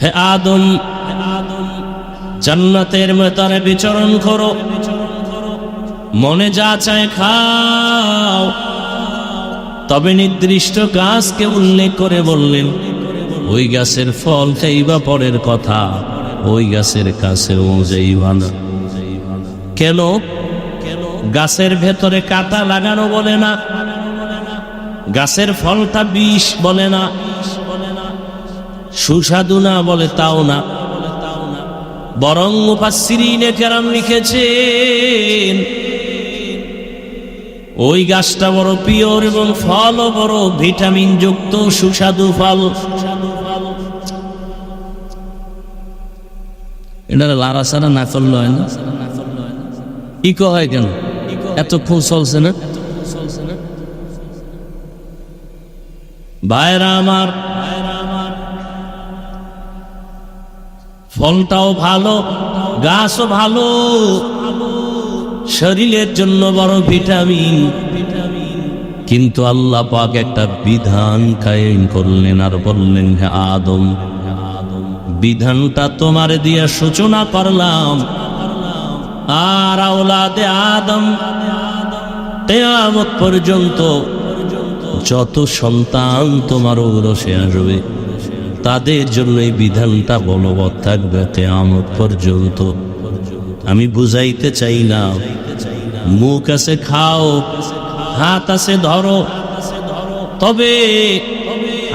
হে আদম, জান্নাতের ভেতরে বিচরণ করো, মনে যা চায় খাও। তবে নির্দিষ্ট গাছকে উল্লেখ করে বললেন, ওই গাছের ফল খাইবা পরের কথা, ওই গাছের কাছেও যাইবা না। কেন? গাছের ভেতরে কাঁটা লাগানো বলে না, গাছের ফলটা বিষ বলে না, সুস্বাদু না বলে তাও না, বরং মুফাসসিরিনে কেরাম লিখেছেন ওই গাছটা বড় পিওর এবং ফলও বড় ভিটামিন যুক্ত সুস্বাদু ফল। এটা লাড়াচাড়া না করলে হয় না, ইকো হয় কেন? এতক্ষণ চলছে না ভাইরা আমার। ফলটাও ভালো, গাছও ভালো, শরীরের জন্য বড় ভিটামিন। কিন্তু আল্লাহ পাক একটা বিধান কায়েম করলেন আর বললেন, হে আদম, বিধানটা তোমার দিয়ে সূচনা করলাম, আর আওলাদে আদম কিয়ামত পর্যন্ত যত সন্তান তোমার ঔরসে আসবে তাদের জন্য এই বিধানটা বলবৎ থাকবে কিয়ামত পর্যন্ত। আমি বুঝাইতে চাই না, মুখ আছে খাও, হাত আছে ধরো, তবে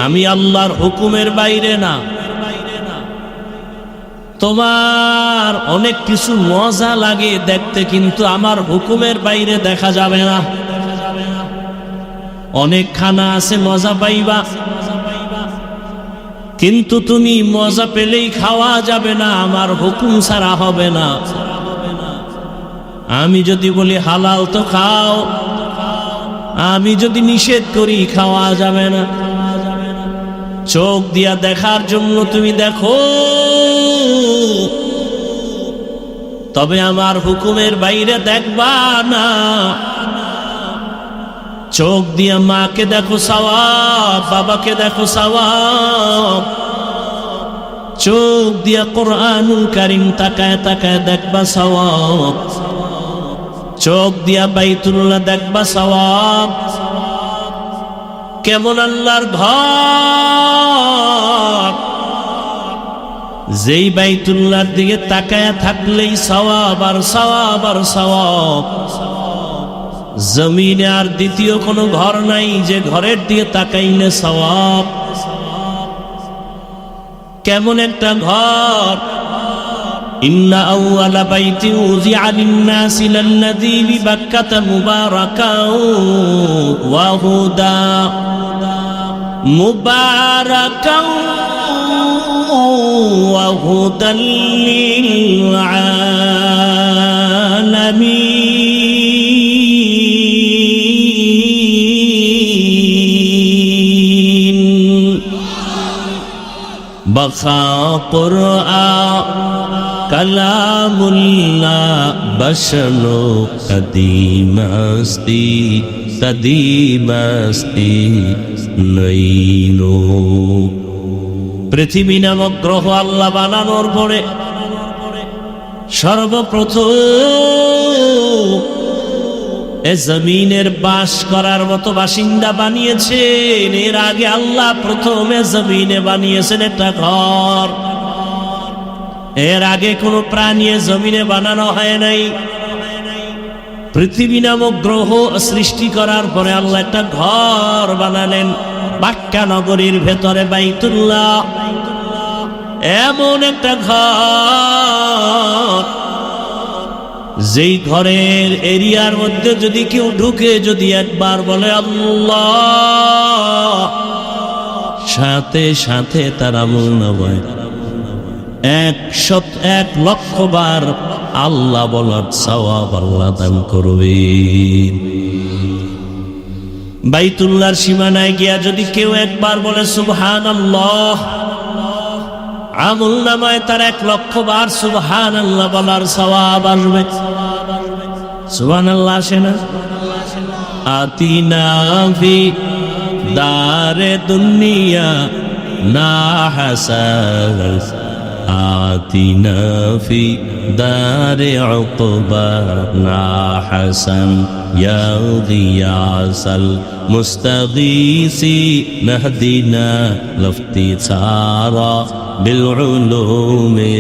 আমি আল্লাহর হুকুমের বাইরে না। তোমার অনেক কিছু মজা লাগে দেখতে, কিন্তু আমার হুকুমের বাইরে দেখা যাবে না। অনেক খানা আছে মজা পাইবা, কিন্তু তুমি মজা পেলেই খাওয়া যাবে না, আমার হুকুম ছাড়া হবে না। আমি যদি বলি হালাল তো খাও, আমি যদি নিষেধ করি খাওয়া যাবে না। চোখ দিয়া দেখার জন্য তুমি দেখো, তবে আমার হুকুমের বাইরে দেখবা না। চোখ দিয়া মাকে দেখো সওয়াব, বাবাকে দেখো সওয়াব। চোখ দিয়া কোরআনুল কারীম তাকায় তাকায় দেখবা সওয়াব। চোখ দিয়া বাইতুল্লাহ দেখবা সওয়াব। কেমন আল্লাহর ঘর, যেই বাইতুল্লাহর দিকে তাকায় থাকলেই সওয়াব আর সওয়াব আর সওয়াব। জমিনে আর দ্বিতীয় কোনো ঘর নাই যে ঘরের দিকে তাকাইলে সওয়াব। কেমন একটা ঘর! ইন্না আউয়ালা বাইতি উযিআ লিন-নাসি লাল্লাযী বিবাক্কাতা মুবারাকাও ওয়া হুদা, মুবারাকাও ওয়া হুদাল লিল আলামিন। বাখা কুরআন কালামুল্লাহ বশনো কদিমাস্তি কদিমাস্তি নইনো। পৃথিবী নামক গ্রহ আল্লাহ বানানোর পরে সর্বপ্রথম এ জমিনের বাস করার মতো বাসিন্দা বানিয়েছেন। এর আগে আল্লাহ প্রথমে জমিনে বানিয়েছেন একটা ঘর। এর আগে কোনো প্রাণী জমিনে বানানো হয় নাই। পৃথিবী নামক গ্রহ সৃষ্টি করার পরে আল্লাহ একটা ঘর বানালেন মক্কা নগরীর ভেতরে, বাইতুল্লাহ। এমন একটা ঘর, যেই ঘরের এরিয়ার মধ্যে যদি কেউ ঢুকে, যদি একবার বলে আল্লাহ, সাথে সাথে তার আমলনামায় 101 বার আল্লাহ বলার সওয়াব আল্লাহ দান করবেন। বাইতুল্লাহর সীমানায় গিয়া যদি কেউ একবার বলে সুবহানাল্লাহ, আমলনামায় তার 1,00,000 বার সুবহানাল্লাহ বলার সওয়াব আসবে। সুবহানাল্লাহ আসে না? আতিনা ফি দারে দুনিয়া না হাসান আতিনা ফি দারে উকবানা হাসান ইয়া গিয়াসাল মুস্তাগীসি নাহদিনা লাফতিসারা বিল উলুমি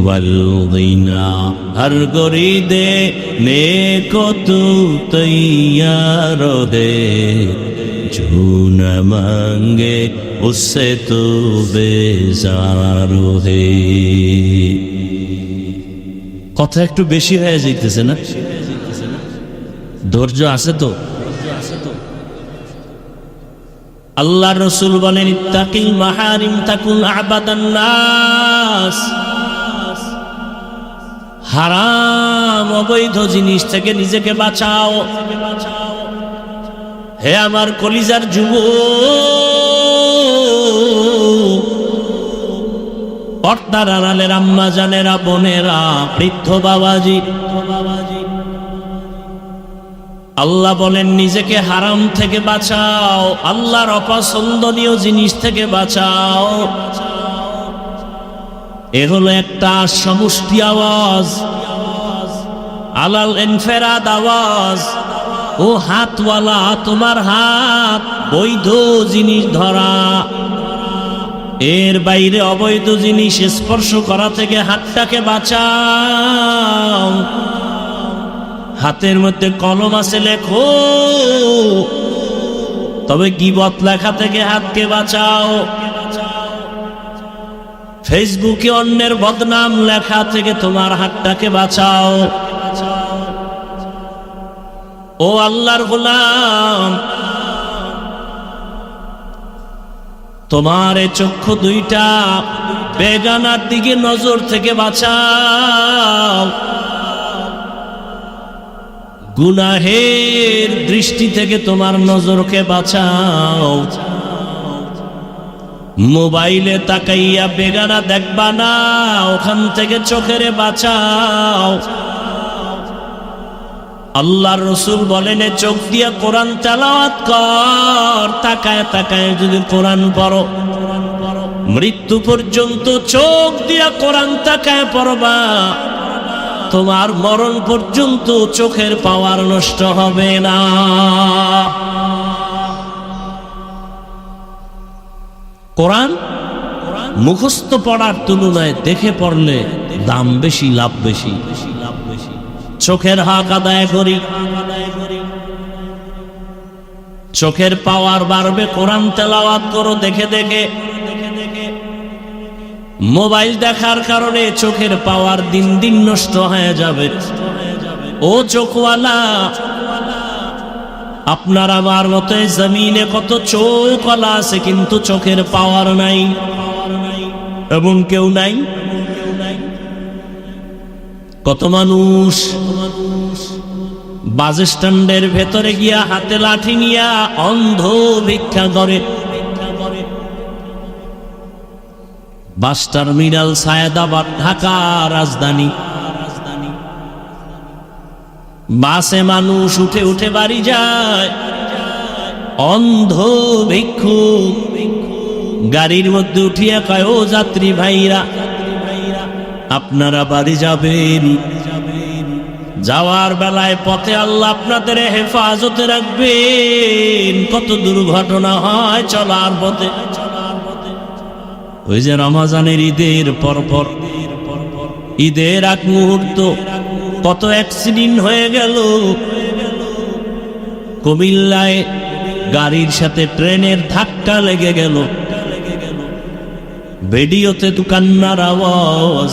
ওয়াল গিনা হর গরিদে নেকো তু তৈয়ার হে जो न मांगे उससे तो बेजार है। কথা একটু বেশি হয়ে যাইতেছে না? ধৈর্য আছে তো? আল্লাহ রাসূল বলেন ইত্তাকিল মাহারিম তাকুন আবাদান নাস। হারাম অবৈধ জিনিস থেকে নিজেকে বাঁচাও। হে আমার কলিজার যুবক, পর্দার আড়ালের আম্মা জানেরা, বোনেরা, বৃদ্ধ বাবাজি, আল্লাহ বলেন নিজেকে হারাম থেকে বাঁচাও, আল্লাহর অপছন্দনীয় জিনিস থেকে বাঁচাও। এ হলো একটা সমষ্টি আওয়াজ, আলাল ইনফিরাদ আওয়াজ। ও হাতওয়ালা, তোমার হাত বৈধ জিনিস ধরা, এর বাইরে অবৈধ জিনিস স্পর্শ করা থেকে হাতটাকে বাঁচাও। হাতের মধ্যে কলম আছে, লেখো, তবে গীবত লেখা থেকে হাতকে বাঁচাও। ফেসবুকে অন্যের বদনাম লেখা থেকে তোমার হাতটাকে বাঁচাও। ও আল্লাহর গোলাম, তোমার চক্ষু দুইটা বেগানার দিকে নজর থেকে বাঁচাও। গুনাহের দৃষ্টি থেকে তোমার নজরকে বাঁচাও। মোবাইলে তাকাইয়া বেগানা দেখবা না, ওখান থেকে চোখেরে বাঁচাও। আল্লাহর রাসূল বলেন চোখ দিয়ে কোরআন তেলাওয়াত কর, তাকায় তাকায় যদি কোরআন পড়ো, মৃত্যু পর্যন্ত চোখ দিয়ে কোরআন তাকায় পড়বা, তোমার মরণ পর্যন্ত চোখের পাওয়ার নষ্ট হবে না। কোরআন মুখস্থ পড়ার তুলনায় দেখে পড়লে দাম বেশি, লাভ বেশি। চোখের হক আদায় করি, চোখের পাওয়ার বাড়বে। কোরআন তেলাওয়াত করো দেখে দেখে। মোবাইল দেখার কারণে চোখের পাওয়ার দিন দিন নষ্ট হয়ে যাবে। ও চোখওয়ালা, আপনার আমার মতো জমিনে কত চোখওয়ালা আছে, কিন্তু চোখের পাওয়ার নাই, এমন কেউ নাই। কত মানুষ বাস স্ট্যান্ডের ভেতরে গিয়া হাতে লাঠি নিয়া অন্ধ ভিক্ষা করে। বাস টার্মিনাল সায়েদাবাদ, ঢাকা রাজধানী, বাসে মানুষ উঠে উঠে বাড়ি যায়, অন্ধ ভিক্ষুক গাড়ির মধ্যে উঠিয়া কয়, ও যাত্রী ভাইরা, আপনারা বাড়ি যাবেন, যাওয়ার বেলায় পথে আল্লাহ আপনাদের হেফাজতে রাখবেন। কত দুর্ঘটনা হয় চলার পথে। ওই যে রমজানের ঈদের পরপর, ঈদের এক মুহূর্ত কত অ্যাক্সিডেন্ট হয়ে গেল। কুমিল্লায় গাড়ির সাথে ট্রেনের ধাক্কা লেগে গেল, ভিডিওতে তো কান্নার আওয়াজ।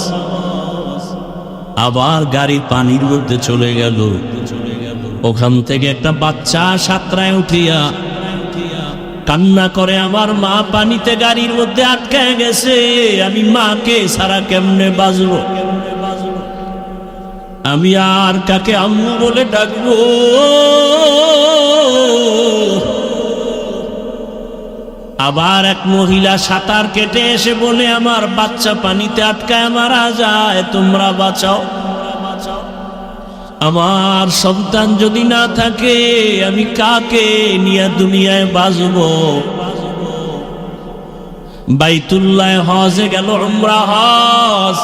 আবার গাড়ি পানির মধ্যে চলে গেল, ওখান থেকে একটা বাচ্চা সাঁতরায় উঠিয়া কান্না করে, আমার মা পানিতে গাড়ির মধ্যে আটকায় গেছে, আমি মাকে সারা কেমনে বাঁচবো, আমি আর কাকে আম্মু বলে ডাকবো। আবার এক মহিলা সাঁতার কেটে এসে বলে, আমার বাচ্চা পানিতে আটকায় মারা যায়, তোমরা বাঁচাও। আমার সন্তান যদি না থাকে, আমি কাকে নিয়ে দুনিয়ায় বাঁচব। বাইতুল্লাহ হজে গেল, উমরা হজ,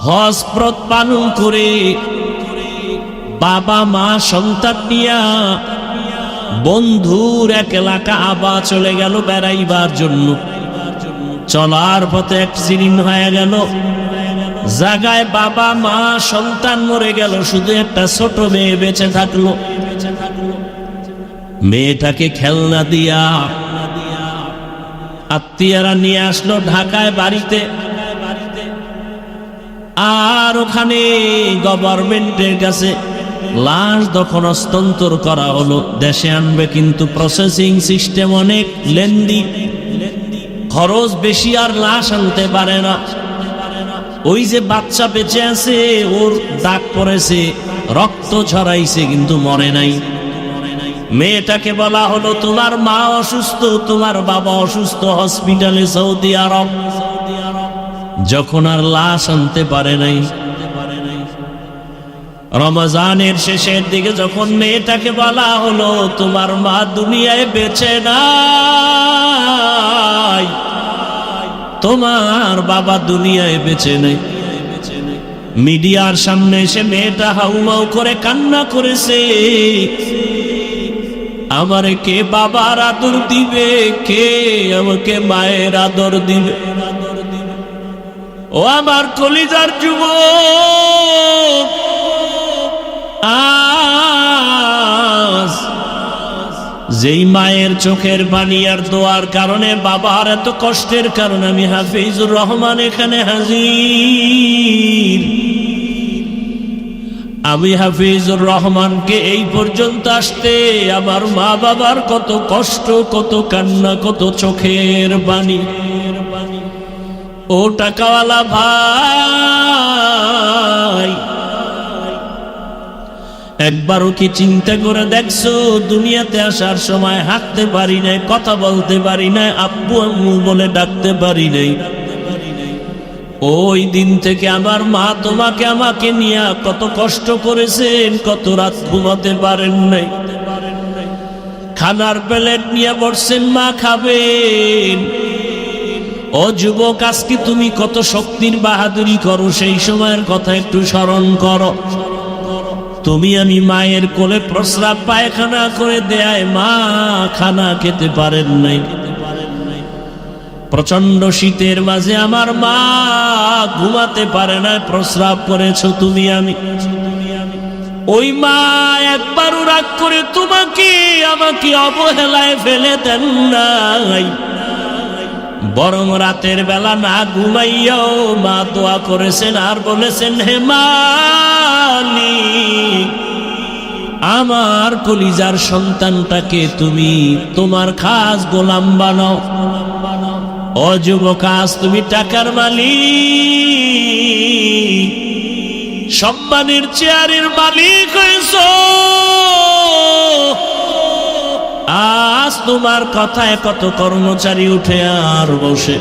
হজ প্রত পালন করে বাবা মা সন্তান নিয়া বন্ধুর এক এলাকা আবার চলে গেল বেড়াইবার জন্য। চলার পথে অ্যাক্সিডেন্ট হয়ে গেল, জায়গায় বাবা মা সন্তান মরে গেল, শুধু একটা ছোট মেয়ে বেঁচে থাকলো। মেয়েটাকে খেলনা দিয়া আত্মীয়রা নিয়ে আসলো ঢাকায় বাড়িতে, আর ওখানে গভর্নমেন্টের কাছে লাশ যখন হস্তান্তর করা হলো, দেশে আনবে কিন্তু প্রসেসিং সিস্টেম অনেক লেন্দি, খরচ বেশি, আর লাশ আনতে পারে না। ওই যে বাচ্চা বেঁচে আছে, ওর দাগ পড়েছে, রক্ত ঝরাইছে, কিন্তু মরে নাই। মেয়েটাকে বলা হলো তোমার মা অসুস্থ, তোমার বাবা অসুস্থ, হসপিটালে সৌদি আরব। যখন আর লাশ আনতে পারে নাই, রমজানের শেষের দিকে যখন মেয়েটাকে বলা হলো তোমার মা দুনিয়ায় বেঁচে নাই, তোমার বাবা দুনিয়ায় বেঁচে নেই, মিডিয়ার সামনে এসে মেয়েটা হাউমাউ করে কান্না করেছে, আমারে কে বাবার আদর দিবে, কে আমাকে মায়ের আদর দিবে? ও আমার কলিজার যুবক, আজ যেই মায়ের চোখের পানি আর দোয়ার কারণে, বাবার এত কষ্টের কারণে আমি হাফিজুর রহমান এখানে হাজির। আমি হাফিজুর রহমানকে এই পর্যন্ত আসতে আমার মা বাবার কত কষ্ট, কত কান্না, কত চোখের পানি। ও টাকাওয়ালা ভাই, একবারও কি চিন্তা করে দেখছো দুনিয়াতে আসার সময় হাঁটতে পারি নাই, কথা বলতে পারি নাই, আব্বু আম্মু বলে ডাকতে পারি নাই। ওই দিন থেকে আমার মা তোমাকে আমাকে নিয়ে কত কষ্ট করেছেন, কত রাত ঘুমাতে পারেন নাই, খানার প্লেট নিয়ে বসছেন, মা খাবেন। ও যুবক, আজকে তুমি কত শক্তির বাহাদুরি করো, সেই সময়ের কথা একটু স্মরণ করো। তুমি আমি মায়ের কোলে প্রস্রাব পায়খানা করে দেয়, মা খানা খেতে পারেন নাই। প্রচন্ড শীতের মাঝে আমার মা ঘুমাতে পারে না, প্রস্রাব করেছো তুমি আমি। ওই মা একবারও রাগ করে তোমাকে আমাকে অবহেলায় ফেলে দেন নাই, বরং রাতের বেলা না ঘুমাইয়াও মা দোয়া করেছেন আর বলেছেন, হে মালিক, আমার কলিজার সন্তানটাকে তুমি তোমার খাস গোলাম বানাও। ও যুবক, আজ তুমি টাকার মালিক, সম্মানের চেয়ারের মালিক হয়েছো, আজ তোমার কথায় কত কর্মচারী উঠে আর বসে।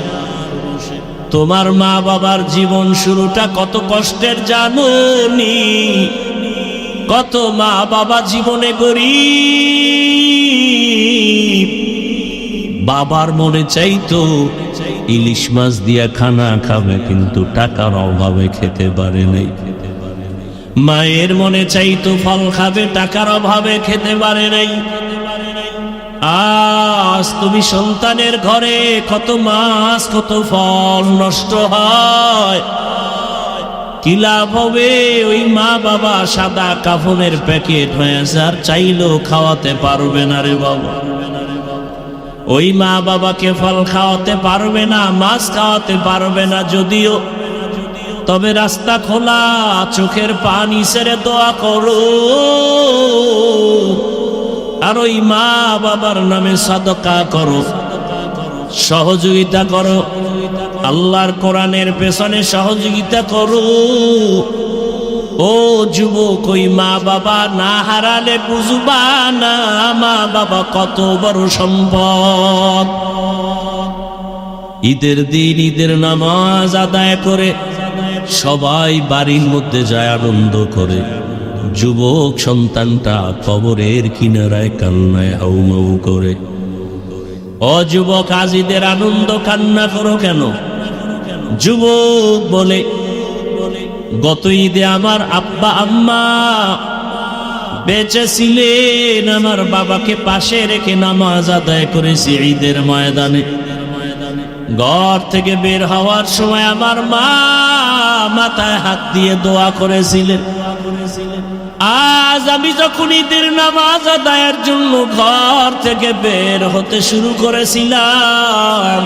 তোমার মা বাবার জীবন শুরুটা কত কষ্টের জানোনি, কত মা বাবা জীবনে গরিব, বাবার মনে চাইতো ইলিশ মাছ দিয়া খানা খাবে, কিন্তু টাকার অভাবে খেতে পারে নাই। মায়ের মনে চাইতো ফল খাবে, টাকার অভাবে খেতে পারে নাই। আজ তুমি সন্তানের ঘরে কত মাছ, কত ফল নষ্ট হয়, কি লাভ হবে? ওই মা বাবা সাদা কাফনের প্যাকেট হয়েছে, আর চাইলেও খাওয়াতে পারবে না রে বাবা। ওই মা বাবাকে ফল খাওয়াতে পারবে না, মাছ খাওয়াতে পারবে না যদিও, তবে রাস্তা খোলা, চোখের পানি ছেড়ে দোয়া করো, আর ওই মা বাবার নামে সাদকা করো, সহযোগিতা করো, আল্লাহর কোরআনের পেছনে সহযোগিতা করো। ও যুবক, ওই মা বাবা না হারালে বুঝবা না মা বাবা কত বড় সম্পদ। ঈদের দিন ঈদের নামাজ আদায় করে সবাই বাড়ির মধ্যে যায় আনন্দ করে, যুবক সন্তানটা কবরের কিনারায় কান্নায় হাউমাউ করে। ও যুবক, আজিদের আনন্দ কান্না করো কেন? যুবক বলে, গত ঈদে আমার আব্বা আম্মা বেঁচে ছিলেন, আমার বাবাকে পাশে রেখে নামাজ আদায় করেছি ঈদের ময়দানে। ঘর থেকে বের হওয়ার সময় আমার মা মাথায় হাত দিয়ে দোয়া করেছিলেন। আজ আমি যখন ঈদের নামাজ আদায়ের জন্য ঘর থেকে বের হতে শুরু করেছিলাম,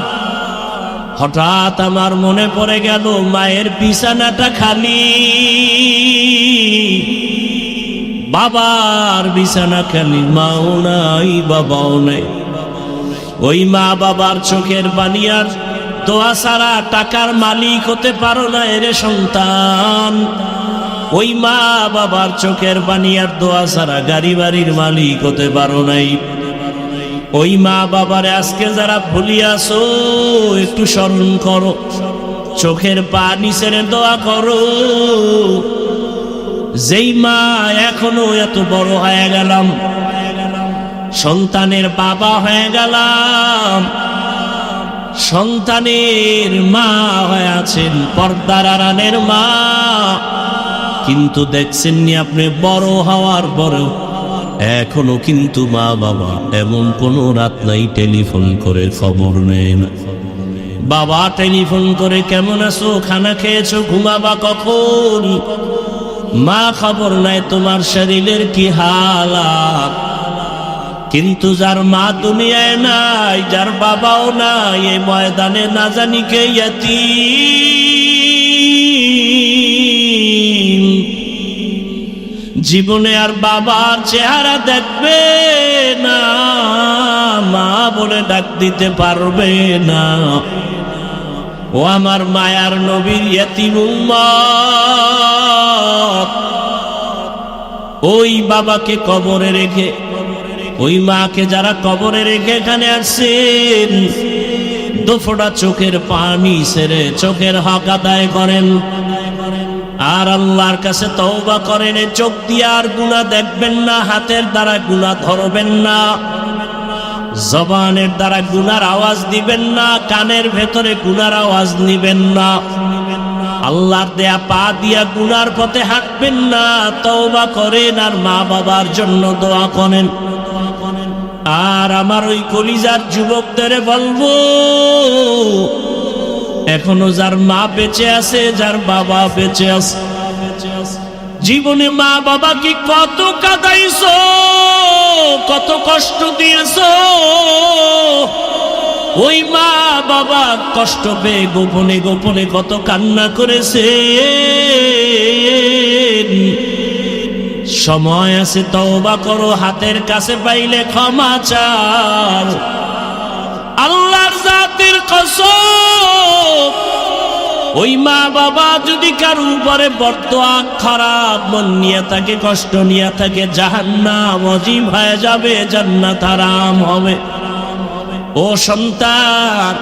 হঠাৎ আমার মনে পড়ে গেল মায়ের বিছানাটা খালি, বাবার বিছানা খালি, মাও নাই বাবাও নাই। ওই মা বাবার চোখের পানি আর দোয়া ছাড়া টাকার মালিক হতে পারো না এরে সন্তান। ওই মা বাবার চোখের পানি আর দোয়া ছাড়া গাড়ি বাড়ির মালিক হতে পারো নাই। ওই মা বাবারে আজকে যারা ভুলিয়াছো একটু স্মরণ করো, চোখের পানি ছেড়ে দোয়া করো। যেই মা এখনো এত বড় হয়ে গেলাম, সন্তানের বাবা হয়ে গেলাম, সন্তানের মা হয়ে আছেন, পর্দার আড়ালের মা, কিন্তু দেখছেননি আপনি বড় হওয়ার পরেও এখনো কিন্তু মা বাবা এমন কোনো রাত নাই টেলিফোন করে খবর নেয় না। বাবা টেলিফোন করে কেমন আছো, খানা খেয়েছো, ঘুমাবা কখন? মা খবর নাই তোমার শরীরের কি হালাত। কিন্তু যার মা দুনিয়ায় নাই, যার বাবাও নাই, এই ময়দানে না জানি কে ইয়াতীম। জীবনে আর বাবার চেহারা দেখবে না, মা বলে ডাক দিতে পারবে না। ও আমার মায়ার নবীর ইয়াতীম উম্মত, ওই বাবাকে কবরে রেখে, ওই মাকে যারা কবরে রেখে এখানে আসছেন, দুফোঁটা চোখের পানি ছেড়ে চোখের হক আদায় করেন আর আল্লাহর কাছে তওবা করেন। চোখ দিয়ে আর গুনাহ দেখবেন না, হাতের দ্বারা গুনাহ ধরবেন না, জবানের দ্বারা গুনার আওয়াজ দিবেন না, কানের ভেতরে গুনার আওয়াজ নিবেন না, আল্লাহর দেয়া পা দিয়া গুনার পথে হাঁটবেন না। তওবা করেন আর মা বাবার জন্য দোয়া করেন। আর আমার ওই কলিজার যুবকদের বলবো, এখনো যার মা বেঁচে আছে, যার বাবা বেঁচে আছে, জীবনে মা বাবাকে কত কাঁদাইছো, কত কষ্ট দিয়েছো। ওই মা বাবা কষ্ট পেয়ে গোপনে গোপনে কত কান্না করেছে। সময় আছে, তওবা করো, হাতের কাছে পাইলে ক্ষমা চাও। আল্লাহর জাতের কসম, ওই মা বাবা যদি কারো উপরে বর্তমান খারাপ মন নিয়ে থাকে, কষ্ট নিয়ে থাকে, জাহান্নাম ওয়াজিব হয়ে যাবে, জান্নাত হারাম হবে। ও সন্তান,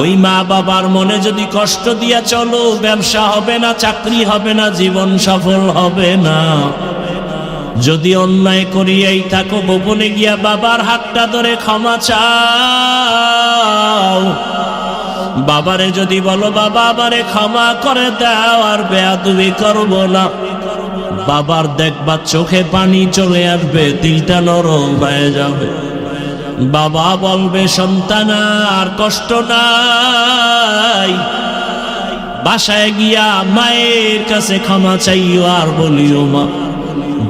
ওই মা বাবার মনে যদি কষ্ট দিয়া চলো, ব্যবসা হবে না, চাকরি হবে না, জীবন সফল হবে না। যদি অন্যায় করিয়াই থাকো, গোপনে গিয়া বাবার হাতটা ধরে ক্ষমা চাও। বাবারে যদি বলো, বাবা আমারে ক্ষমা করে দাও, আর বেয়াদবি করব না, বাবার দেখবা চোখে পানি চলে আসবে, দিলটা নরম হয়ে যাবে। বাবা বলবে, সন্তান আর কষ্ট নাই, বাসায় গিয়া মায়ের কাছে ক্ষমা চাইও আর বলিও, মা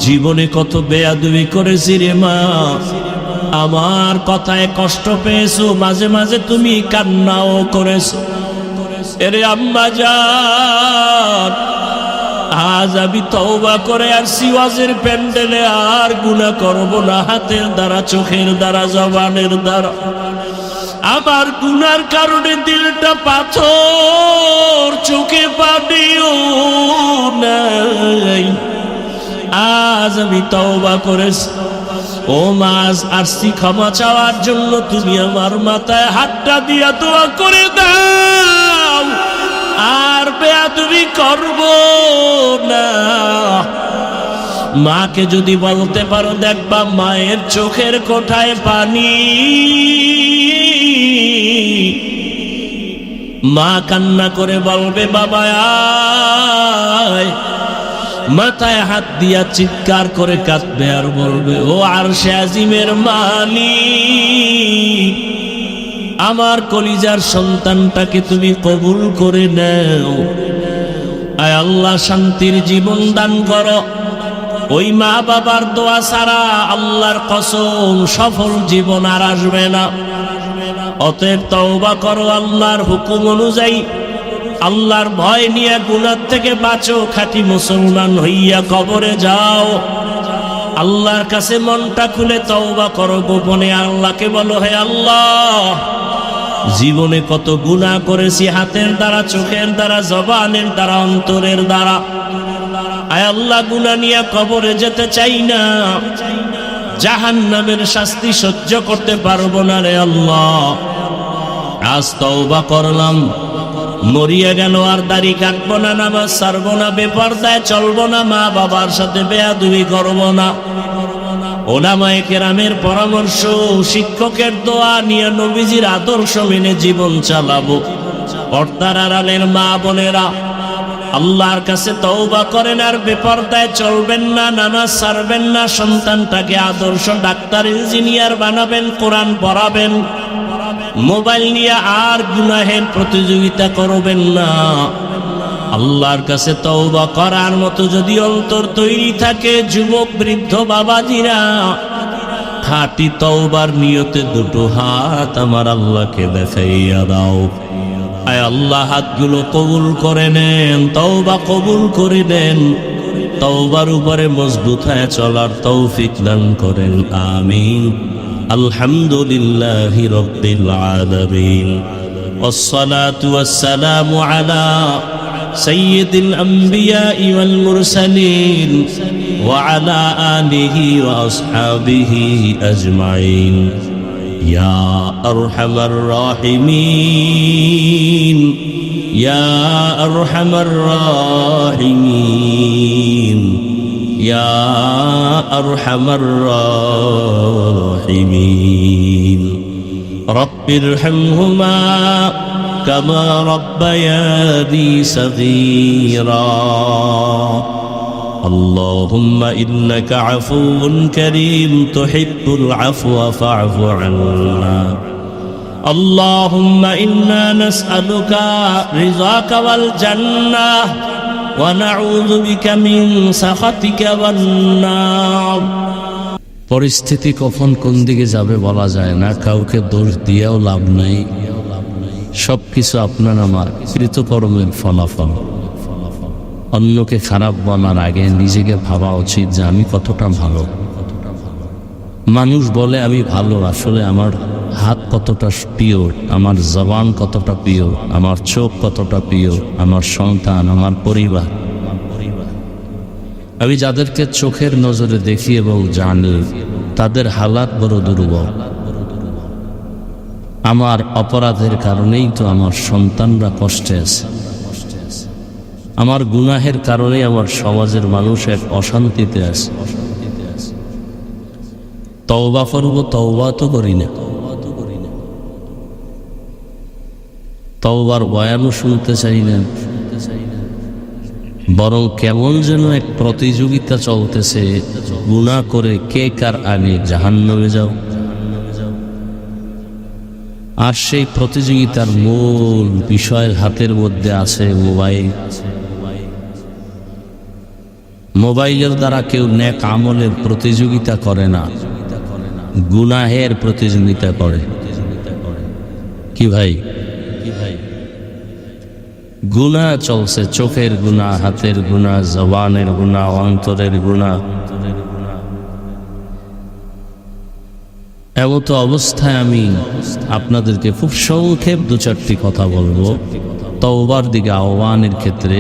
জীবনে কত বেয়াদবি করেছি রে মা, আমার কথায় কষ্ট পেয়েছো, মাঝে মাঝে তুমি কান্নাও করেছো। এরে আম্মা জান, আজ আমি তওবা করে আর সিওয়াজের প্যান্ডেলে আর গুনাহ করব না, হাতের দ্বারা, চোখের দ্বারা, জবানের দ্বারা। আমার গুনার কারণে দিলটা পাথর, চোখে পানিও নাই। আজ আমি তওবা করেছি। ও মাস আসছি ক্ষমা চাওয়ার জন্য, তুমি আমার মাথায় হাতটা দিয়া দোয়া করে দাও, আর বেয়াদবি করব না। মাকে যদি বলতে পারো, দেখবা মায়ের চোখের কোঠায় পানি। মা কান্না করে বলবে, বাবা আয়। মাথায় হাত দিয়া চিৎকার করে কাঁদবে আর বলবে, ও আরশে আজিমের মালিক, আমার কলিজার সন্তানটাকে তুমি কবুল করে নাও। আয় আল্লাহ, শান্তির জীবন দান করো। ওই মা বাবার দোয়া ছাড়া আল্লাহর কসম সফল জীবন আর আসবে না। অতএব তওবা করো আল্লাহর হুকুম অনুযায়ী, আল্লাহর ভয় নিয়ে গুনাহ থেকে বাঁচো, খাঁটি মুসলমান হইয়া কবরে যাও। আল্লাহর কাছে মনটা খুলে তওবা করো গোপনে। আল্লাহকে বলো, হে আল্লাহ, জীবনে কত গুনাহ করেছি, হাতের দ্বারা, চোখের দ্বারা, জবানের দ্বারা, অন্তরের দ্বারা। আয় আল্লাহ, গুনাহ নিয়ে কবরে যেতে চাই না, জাহান্নামের শাস্তি সহ্য করতে পারবো না রে আল্লাহ। আজ তওবা করলাম, মরিয়া গেল আর দাড়ি কাটবো না, নামাজ ছাড়বো না, বেপরদায় চলবো না, মা বাবার সাথে বেয়াদবি করবো না। ওলামায়ে কেরামের পরামর্শ, শিক্ষকের দোয়া নিয়ে নবীজির আদর্শ মেনে জীবন চালাবো। পর্দার আড়ালের মা বোনেরা, আল্লাহর কাছে তওবা করেন আর বেপরদায় চলবেন না, নামাজ ছাড়বেন না, সন্তানটাকে আদর্শ ডাক্তার, ইঞ্জিনিয়ার বানাবেন, কোরআন পড়াবেন। মোবাইল নিয়ে আর গুনাহের প্রতিযোগিতা করবেন না। আল্লাহর কাছে তওবা করার মতো যদি অন্তর তৈরি থাকে, যুবক বৃদ্ধ বাবাজিরা, খাঁটি তওবার নিয়তে দুটো হাত আমার আল্লাহকে দেখাইয়া দাও। আয় আল্লাহ, হাতগুলো কবুল করে নেন, তওবা কবুল করে দেন, তওবার উপরে মজবুত হয়ে চলার তৌফিক দান করেন। আমিন। আলহামদুলিল্লাহি রাব্বিল আলামিন, ওয়াসসালাতু ওয়াসসালামু আলা সাইয়্যিদিল আমবিয়াই ওয়াল মুরসালিন ওয়া আলা আলিহি ওয়া আসহাবিহি আজমাইন। ইয়া আরহামার রাহিমিন, ইয়া আরহামার রাহিমিন, ইয়া আরহামার রাহিমিন। রব্বিরহামহুমা কামা রব্বায়ানি সগীরা। اللهم إنك عفو كريم تحب العفو فاعف عنا. اللهم إنا نسألك رضاك والجنة ونعوذ بك من سخطك والنار. পরিস্থিতি কখন কোন দিকে যাবে বলা যায় না, কাউকে দোষ দিয়েও লাভ নাই। সবকিছু আপনার আমার কৃতকর্মের ফলাফল। অন্যকে খারাপ বলার আগে নিজেকে ভাবা উচিত যে আমি কতটা ভালো। মানুষ বলে আমি ভালো, আসলে আমার হাত কতটা প্রিয়, আমার জবান কতটা প্রিয়, আমার চোখ কতটা প্রিয়, আমার সন্তান, আমার পরিবার। আমি যাদেরকে চোখের নজরে দেখি এবং জানি তাদের হালাত বড় দুর্বল। আমার অপরাধের কারণেই তো আমার সন্তানরা কষ্টে আছে, আমার গুনাহের কারণে আমার সমাজের মানুষ এক অশান্তিতে আছে। তওবা করব, তওবা তো করি না। তওবার বয়ানও শুনতে চাই না, বরং কেমন যেন এক প্রতিযোগিতা চলতেছে, গুনাহ করে কে কার আগে জাহান্নামে যাও। আর সেই প্রতিযোগিতার মূল বিষয়ের হাতের মধ্যে আছে মোবাইল। মোবাইলের দ্বারা কেউ নেক আমলের প্রতিযোগিতা করে না, গুনাহের প্রতিযোগিতা করে। কি ভাই, গুনাহ চলছে, চোখের গুনাহ, হাতের গুনাহ, জবানের গুনাহ, অন্তরের গুনাহ। এমতো অবস্থায় আমি আপনাদেরকে খুব সংক্ষেপ দু চারটি কথা বলবো তওবার দিকে আহ্বানের ক্ষেত্রে।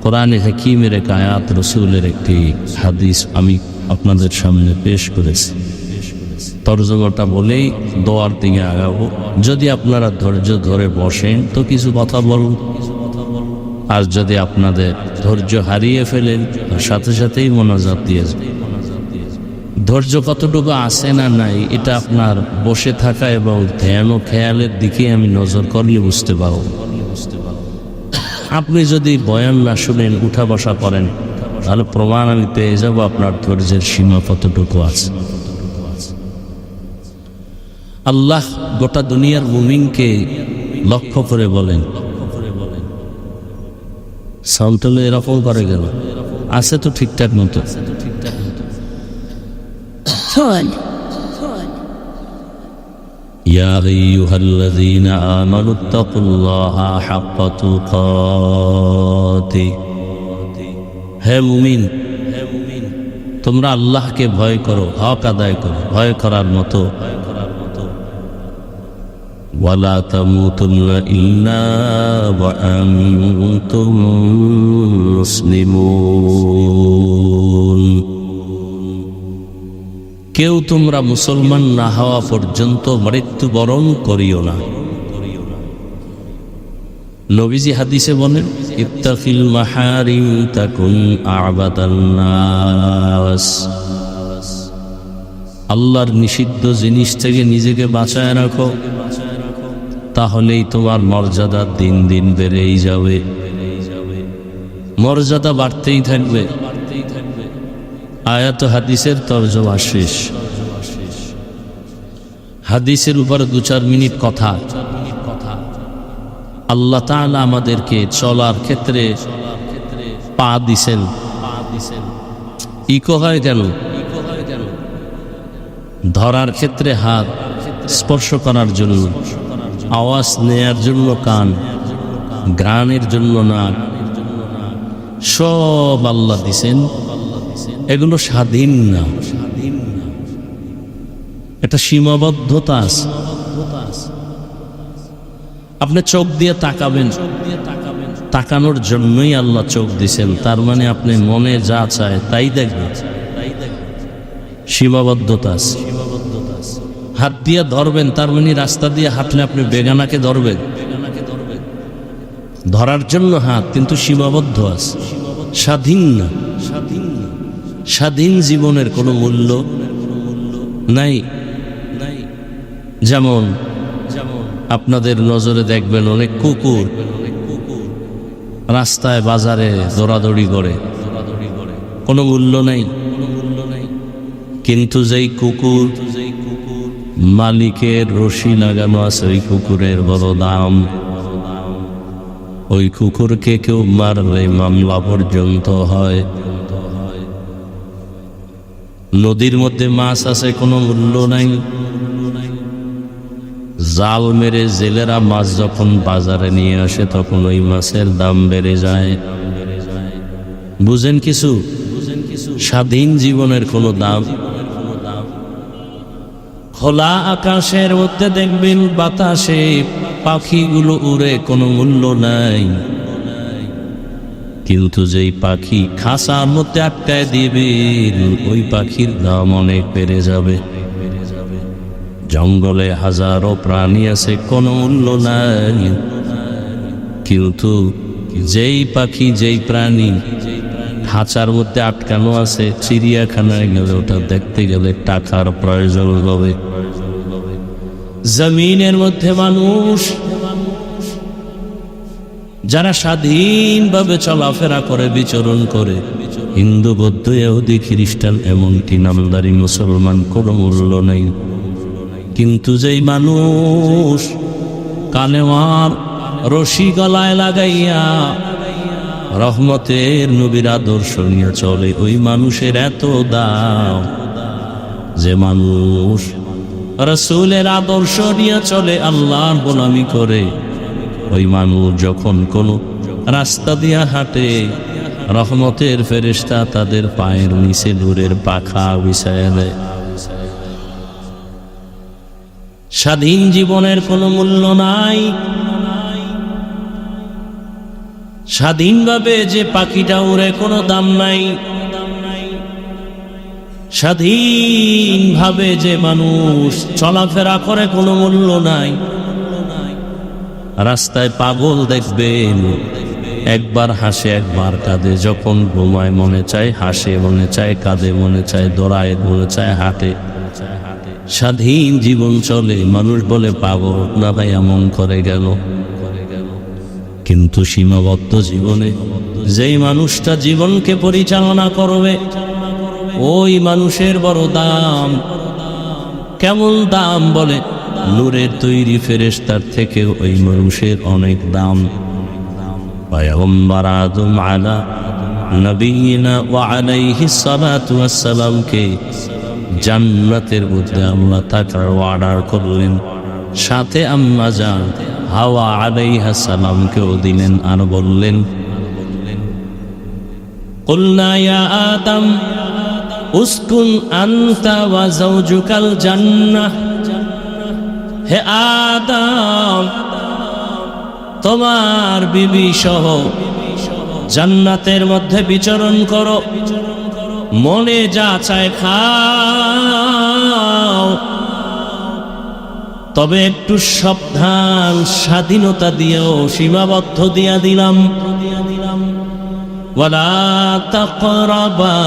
কোরআনে হাকিমের এক আয়াত, রসুলের একটি হাদিস আমি আপনাদের সামনে পেশ করেছি। তরজমাটা বলেই দোয়ার দিকে আগাবো। যদি আপনারা ধৈর্য ধরে বসেন তো কিছু কথা বলুন, আর যদি আপনাদের ধৈর্য হারিয়ে ফেলেন তার সাথে সাথেই মোনাজাত দিয়ে যাবেন। ধৈর্য কতটুকু আছে না নাই এটা আপনার বসে থাকা এবং ধ্যান ও খেয়ালের দিকে আমি নজর করলে বুঝতে পারব। আপনি যদি বয়ান না শুনেন, উঠা বসা করেন, তাহলে প্রমাণ আমি পেয়ে যাব আপনার ধৈর্যের সীমা কতটুকু আছে। আল্লাহ গোটা দুনিয়ার মুমিনকে লক্ষ্য করে বলেন, সাউন্ড তো এরকম করে গেল, আছে তো ঠিকঠাক মতো। يا أيها الذين آمنوا اتقوا الله حق تقاته হে মুমিন, তোমরা আল্লাহকে ভয় করো, হক আদায় করো ভয় করার মতো। ওয়ালা তামুতুন্না ইল্লা ওয়া আনতুম মুসলিমুন, কেউ তোমরা মুসলমান না হওয়া পর্যন্ত মৃত্যুবরণ করিও না। নবীজি হাদিসে বলেন, ইত্তাকিল মাহারিম তাকুন আবাদান নাস, আল্লাহর নিষিদ্ধ জিনিস থেকে নিজেকে বাঁচায় রাখো, তাহলেই তোমার মর্যাদা দিন দিন বেড়েই যাবে, মর্যাদা বাড়তেই থাকবে। আয়াত হাদিসের তরজমা শেষ। হাদিসের উপরে 2-4 মিনিট কথা। আল্লাহ তাআলা আমাদেরকে চলার ক্ষেত্রে পা দিছেন। ইকো হয় কেন? ধরার ক্ষেত্রে হাত, স্পর্শ করার জন্য, আওয়াজ নেয়ার জন্য কান, ঘ্রাণের জন্য নাক, সব আল্লাহ দিছেন। এগুলো স্বাধীন না, এটা সীমাবদ্ধতা আছে। আপনি চোখ দিয়ে তাকাবেন, তাকানোর জন্যই আল্লাহ চোখ দিছেন, তার মানে আপনি মনে যা চায় তাই দেখবেন, সীমাবদ্ধতা আছে। হাত দিয়ে ধরবেন, তার মানে রাস্তা দিয়ে হাঁটলে আপনি বেগানাকে ধরবেন, ধরার জন্য হাত, কিন্তু সীমাবদ্ধ আছে, স্বাধীন না। স্বাধীন জীবনের কোনো মূল্য নাই। যেমন আপনাদের নজরে দেখবেন অনেক কুকুর রাস্তায় বাজারে দৌড়াদৌড়ি করে, কোনো মূল্য নাই। কিন্তু যেই কুকুর মালিকের রশি লাগানো আছে, ওই কুকুরের বড় দাম। ওই কুকুরকে কেউ মারলে মামলা পর্যন্ত হয়। নদীর মধ্যে মাছ আছে, কোনো মূল্য নাই। জাল মেরে জেলেরা মাছ যখন বাজারে নিয়ে আসে, তখন ওই মাছের দাম বেড়ে যায়। বুঝেন কিছু? স্বাধীন জীবনের কোনো দাম। খোলা আকাশের মধ্যে দেখবেন বাতাসে পাখিগুলো উড়ে, কোনো মূল্য নাই। কিন্তু যেই পাখি খাঁচার মধ্যে আটকায় দিবেন, ওই পাখির দাম অনেক বেড়ে যাবে। জঙ্গলে হাজারো প্রাণী আছে, কোনো মূল্য নাই। কিন্তু যেই পাখি, যেই প্রাণী খাঁচার মধ্যে আটকানো আছে, চিড়িয়াখানায় গেলে ওটা দেখতে গেলে টাকার প্রয়োজন হবে। জমিনের মধ্যে মানুষ যারা স্বাধীনভাবে চলাফেরা করে, বিচরণ করে, হিন্দু, বৌদ্ধ, ইহুদি, খ্রিস্টান, এমনকি নামদারি মুসলমান, কোনো মূল্য নেই। কিন্তু যেই মানুষ কালেমার রশি গলায় লাগাইয়া রহমতের নবীর আদর্শ নিয়ে চলে, ওই মানুষের এত দাম। যে মানুষ রাসূলের আদর্শ নিয়ে চলে, আল্লাহর গোলামি করে, ওই মানুষ যখন কোনো রাস্তা দিয়া হাঁটে, রহমতের ফেরেশতা তাদের পায়ের নিচে নূরের পাখা বিছায়া দেয়। স্বাধীন জীবনের কোনো মূল্য নাই। স্বাধীনভাবে যে পাখিটা উড়ে, কোনো দাম নাই। স্বাধীনভাবে যে মানুষ চলাফেরা করে, কোনো মূল্য নাই। রাস্তায় পাগল দেখবেন, একবার হাসে একবার কাঁদে, যখন ঘুমায় মনে চায় হাসে, মনে চায় কাঁদে, মনে চায় দৌড়ায়, মনে চায় হাঁটে। স্বাধীন জীবন চলে, মানুষ বলে পাগল না ভাই এমন করে গেল। কিন্তু সীমাবদ্ধ জীবনে যেই মানুষটা জীবনকে পরিচালনা করবে ওই মানুষের বড় দাম। কেমন দাম বলে, নূরের তৈরি ফেরেশতার থেকে ওই মানুষের অনেক দাম। পয়গম্বর আদম আলা নবিয়িনা ওয়া আলাইহিস সালাতু ওয়াস সালামকে জান্নাতের মধ্যে আল্লাহ থাকার অর্ডার করলেন, সাথে আম্মা জান হাওয়া আলাইহিস সালামকেও দিলেন, আর বললেন কুলনা ইয়া আদম উসকুন আনতা ওয়া যাওজুকাল জান্নাহ। হে আদম, তোমার বিবি সহ জান্নাতের মধ্যে বিচরণ করো, মনে যা চায় খাও, তবে একটু সাবধান, স্বাধীনতা দিও, সীমাবদ্ধ দিয়া দিলাম। ওয়ালা তাকরাবা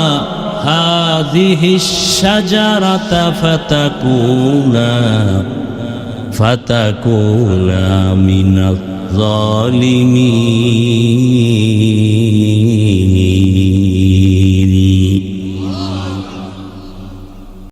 হাযিহিশ শাজারাতা ফাতাকুনা মিনাজ জালিমিন।